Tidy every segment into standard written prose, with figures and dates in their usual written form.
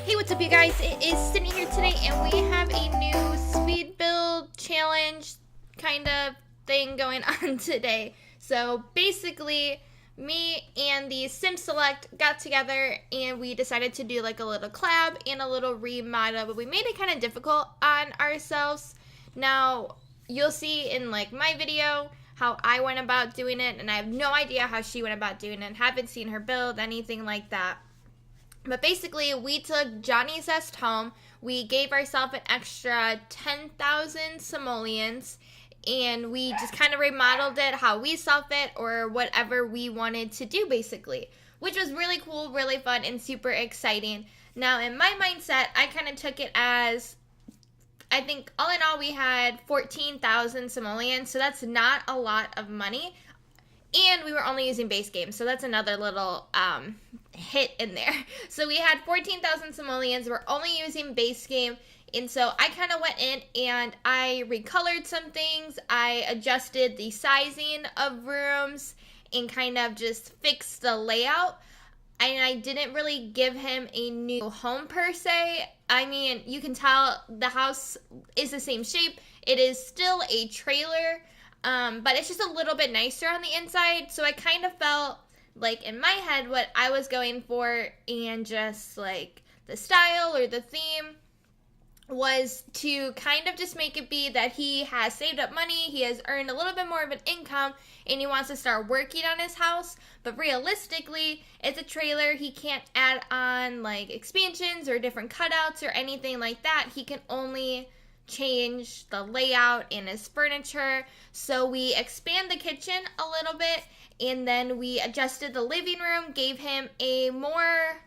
Hey, what's up you guys? It is Sydney here today and we have a new speed build challenge kind of thing going on today. So basically, me and the Sim Select got together and we decided to do like a little collab and a little remodel, but we made it kind of difficult on ourselves. Now, you'll see in like my video how I went about doing it, and I have no idea how she went about doing it. Haven't seen her build, anything like that. But basically, we took Johnny's Zest home, we gave ourselves an extra 10,000 simoleons, and we just kind of remodeled it how we saw fit or whatever we wanted to do, basically. Which was really cool, really fun, and super exciting. Now, in my mindset, I kind of took it as, I think all in all we had 14,000 simoleons, so that's not a lot of money. And we were only using base game, so that's another little hit in there. So we had 14,000 simoleons, we're only using base game, and so I kind of went in and I recolored some things, I adjusted the sizing of rooms, and kind of just fixed the layout. And I didn't really give him a new home per se. I mean, you can tell the house is the same shape. It is still a trailer, but it's just a little bit nicer on the inside. So I kind of felt like in my head what I was going for, and just like the style or the theme was to kind of just make it be that he has saved up money, he has earned a little bit more of an income, and he wants to start working on his house. But realistically, it's a trailer. He can't add on like expansions or different cutouts or anything like that. He can only change the layout and his furniture. So we expand the kitchen a little bit, and then we adjusted the living room, gave him a more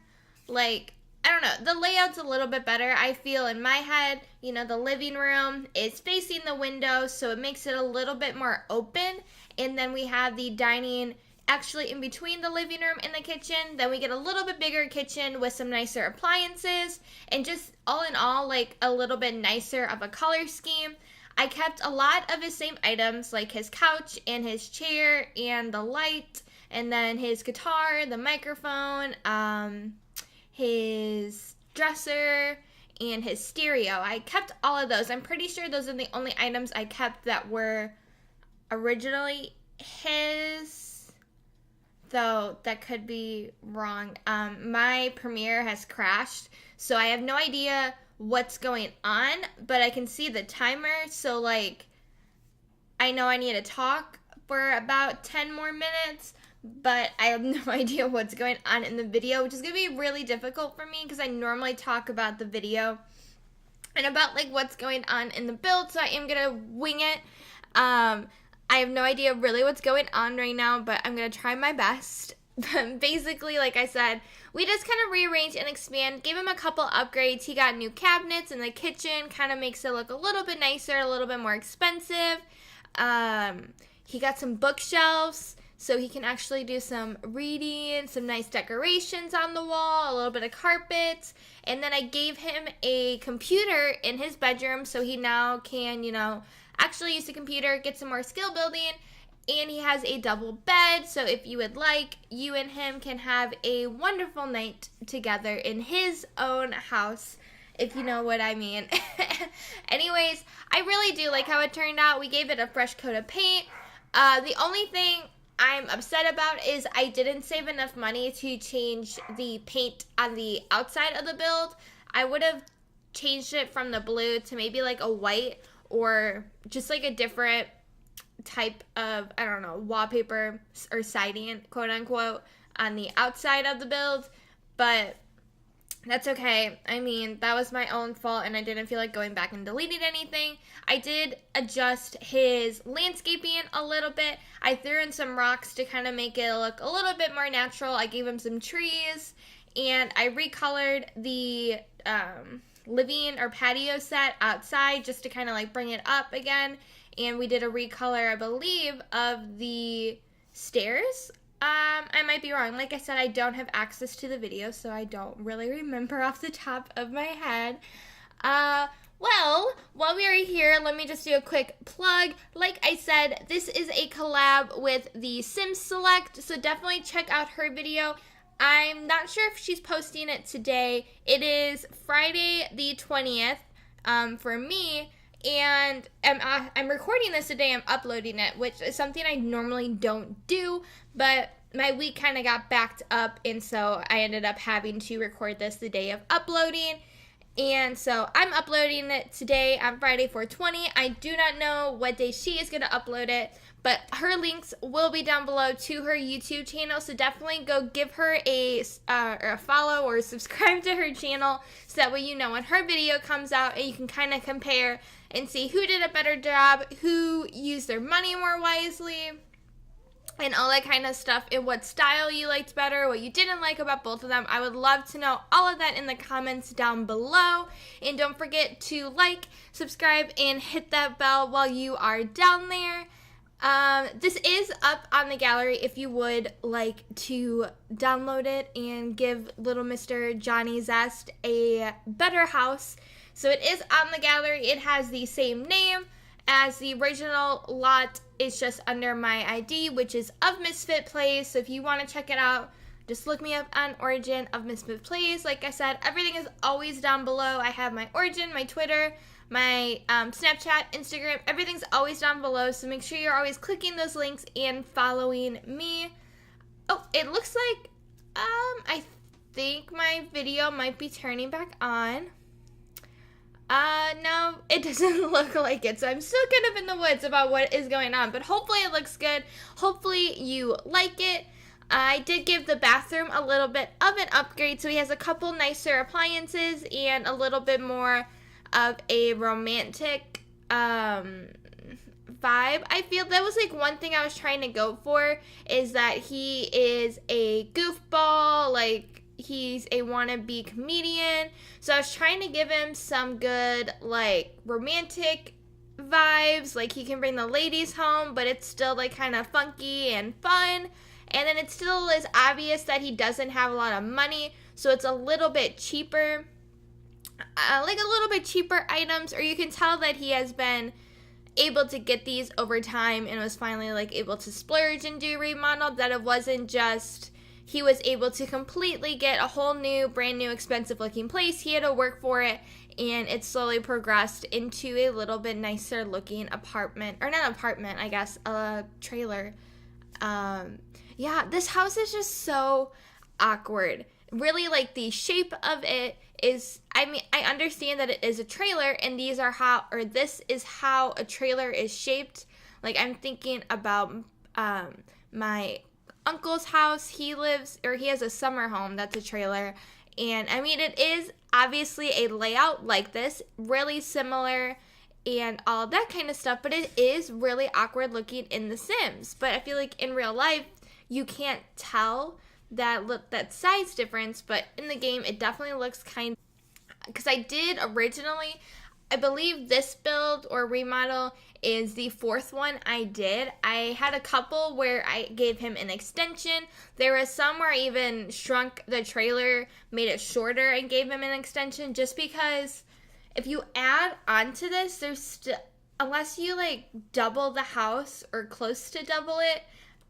like, I don't know, the layout's a little bit better. I feel in my head, you know, the living room is facing the window, so it makes it a little bit more open. And then we have the dining actually in between the living room and the kitchen. Then we get a little bit bigger kitchen with some nicer appliances, and just all in all, like a little bit nicer of a color scheme. I kept a lot of his same items, like his couch and his chair and the light, and then his guitar, the microphone, his dresser, and his stereo. I kept all of those. I'm pretty sure those are the only items I kept that were originally his, though that could be wrong. My Premiere has crashed, so I have no idea what's going on, but I can see the timer, so like I know I need to talk for about 10 more minutes, but I have no idea what's going on in the video, which is going to be really difficult for me because I normally talk about the video and about like what's going on in the build, so I am going to wing it. I have no idea really what's going on right now, but I'm going to try my best. Basically, like I said, we just kind of rearranged and expand, gave him a couple upgrades. He got new cabinets in the kitchen, kind of makes it look a little bit nicer, a little bit more expensive. He got some bookshelves, so he can actually do some reading, some nice decorations on the wall, a little bit of carpet. And then I gave him a computer in his bedroom, so he now can, you know, actually use the computer, get some more skill building. And he has a double bed, so if you would like, you and him can have a wonderful night together in his own house, if you know what I mean. Anyways, I really do like how it turned out. We gave it a fresh coat of paint. The only thing I'm upset about is I didn't save enough money to change the paint on the outside of the build. I would have changed it from the blue to maybe like a white, or just like a different type of, I don't know, wallpaper or siding, quote unquote, on the outside of the build, but that's okay. I mean, that was my own fault, and I didn't feel like going back and deleting anything. I did adjust his landscaping a little bit. I threw in some rocks to kind of make it look a little bit more natural. I gave him some trees, and I recolored the living or patio set outside just to kind of like bring it up again. And we did a recolor, I believe, of the stairs. I might be wrong. Like I said, I don't have access to the video, so I don't really remember off the top of my head. Well, while we are here, let me just do a quick plug. Like I said, this is a collab with the Sims Select, so definitely check out her video. I'm not sure if she's posting it today. It is Friday the 20th for me, and I'm recording this today. I'm uploading it, which is something I normally don't do, but my week kind of got backed up, and so I ended up having to record this the day of uploading. And so I'm uploading it today on Friday 4/20. I do not know what day she is going to upload it, but her links will be down below to her YouTube channel. So definitely go give her a follow or subscribe to her channel, so that way you know when her video comes out and you can kind of compare and see who did a better job, who used their money more wisely, and all that kind of stuff, and what style you liked better, what you didn't like about both of them. I would love to know all of that in the comments down below. And don't forget to like, subscribe, and hit that bell while you are down there. This is up on the gallery if you would like to download it and give little Mr. Johnny Zest a better house. So it is on the gallery. It has the same name as the original lot. It's just under my ID, which is ofmisfitplays. So if you want to check it out, just look me up on Origin of Misfit Plays. Like I said, everything is always down below. I have my Origin, my Twitter, my Snapchat, Instagram. Everything's always down below. So make sure you're always clicking those links and following me. Oh, it looks like I think my video might be turning back on. No, it doesn't look like it, so I'm still kind of in the woods about what is going on, but hopefully it looks good. Hopefully you like it. I did give the bathroom a little bit of an upgrade, so he has a couple nicer appliances and a little bit more of a romantic vibe. I feel that was like one thing I was trying to go for, is that he is a goofball, like he's a wannabe comedian. So I was trying to give him some good, like, romantic vibes. Like, he can bring the ladies home, but it's still, like, kind of funky and fun. And then it still is obvious that he doesn't have a lot of money. So it's a little bit cheaper. Like, a little bit cheaper items. Or you can tell that he has been able to get these over time and was finally, like, able to splurge and do remodel. That it wasn't just he was able to completely get a whole new, brand new, expensive looking place. He had to work for it, and it slowly progressed into a little bit nicer looking apartment, or not apartment, I guess, a trailer. Yeah, this house is just so awkward. Really, like, the shape of it is, I mean, I understand that it is a trailer, and this is how a trailer is shaped. Like, I'm thinking about my uncle's house. He has a summer home that's a trailer, and I mean, it is obviously a layout like this, really similar and all that kind of stuff, but it is really awkward looking in The Sims. But I feel like in real life you can't tell that size difference, but in the game it definitely looks kind of, because I did originally, I believe this build or remodel is the fourth one I did. I had a couple where I gave him an extension. There was some where I even shrunk the trailer, made it shorter, and gave him an extension, just because if you add onto this, there's still, unless you like double the house or close to double it,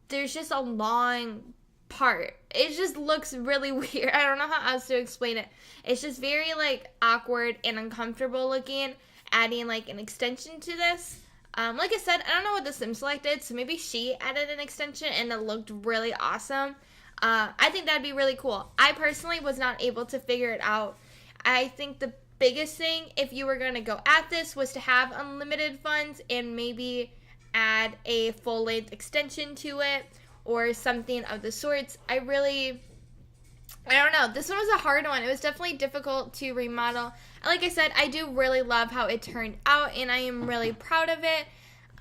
there's just a long part. It just looks really weird. I don't know how else to explain it. It's just very like awkward and uncomfortable looking, adding like an extension to this. Like I said, I don't know what the Sim Select did, so maybe she added an extension and it looked really awesome. I think that'd be really cool. I personally was not able to figure it out. I think the biggest thing, if you were going to go at this, was to have unlimited funds and maybe add a full-length extension to it or something of the sorts. I don't know. This one was a hard one. It was definitely difficult to remodel. Like I said, I do really love how it turned out, and I am really proud of it.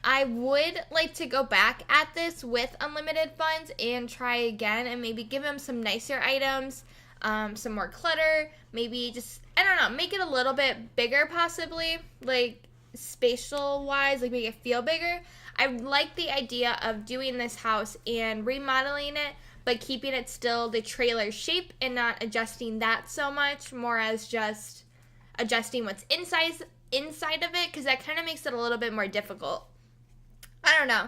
I would like to go back at this with unlimited funds and try again and maybe give him some nicer items, some more clutter, maybe just, I don't know, make it a little bit bigger possibly, like spatial-wise, like make it feel bigger. I like the idea of doing this house and remodeling it, but keeping it still the trailer shape and not adjusting that so much, more as just adjusting what's inside of it, because that kind of makes it a little bit more difficult. I don't know.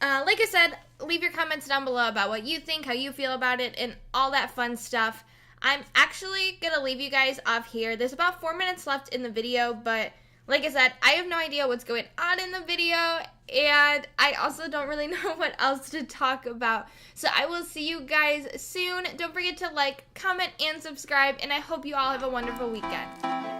Like I said, leave your comments down below about what you think, how you feel about it, and all that fun stuff. I'm actually going to leave you guys off here. There's about 4 minutes left in the video, but like I said, I have no idea what's going on in the video, and I also don't really know what else to talk about. So I will see you guys soon. Don't forget to like, comment, and subscribe, and I hope you all have a wonderful weekend.